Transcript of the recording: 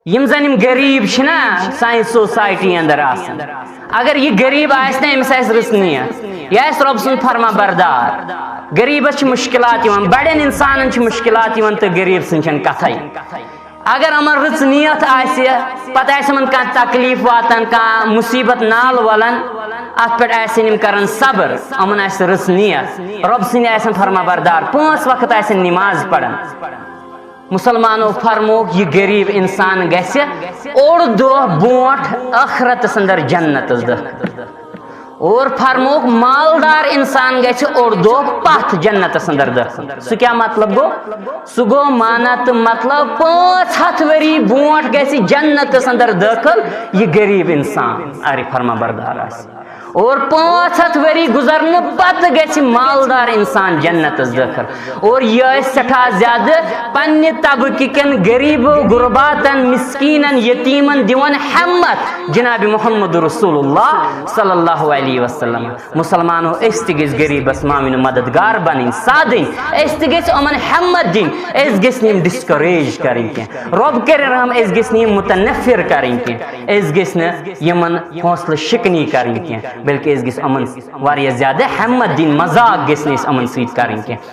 M زن M غریب چھنا سانہِ سوسائٹی اندر آسان اگر یہ غریب آس نا امس آس رٕژ نیت یہ آس رۄب سُنٛد فرما بردار غریبس چھ مشکلات یوان بڑین انسانن چھ مشکلات یوان تو غریب سن چھن کتھے اگر امن رٕژ نیت آسہِ پتہ آسہِ یمن کانٛہہ تکلیف واتان کانٛہہ مصیبت نال ولان ات پہ آسن یم کران صبر امن آسہِ رٕژ نیت رۄب سٕنٛدۍ آسن فرما بردار 5 وقت آسن نماز پران مسلمانوں فرموک یہ غریب انسان گژھِ اوڑ دۄہ برونٛٹھ ٲخرتس اندر جنتس دٲخل اور فرموک مالدار انسان گژھِ اوڑ دۄہ پتھ جنتس اندر دٲخل سُہ کیٛاہ مطلب گوٚو سُہ گوٚو مانا تہٕ مطلب 500 ؤری برونٛٹھ گژھِ جنتس اندر دٲخل یہ غریب انسان اگر فرما بردار آسہِ اور 500 ؤری گزرنے پتہ گژھِ مالدار انسان جنتس داخل اور یہ سٹھا زیادہ پنہ طبقہ کن غریب غرباتن مسکینن یتیمن دیون ہمت جناب محمد رسول اللہ صلی اللہ علیہ وسلم مسلمانوں اس تہ گژھِ غریبس معاون مددگار بنن ساتھ دن اس تہ گژھِ یِمن ہمت دن اس گژھِ نہٕ ڈسکریج کرن کی رب کرِ رحم اس گژھِ نہٕ متنفر کرن کی اس گژھِ نہٕ یمن حوصلہ شکنی کرن کی بلکہ اس گژھِ یِمن واریاہ زیادہ ہمت دن مذاق گژھِ نہٕ أسۍ یِمن سۭتۍ کرٕنۍ کینٛہہ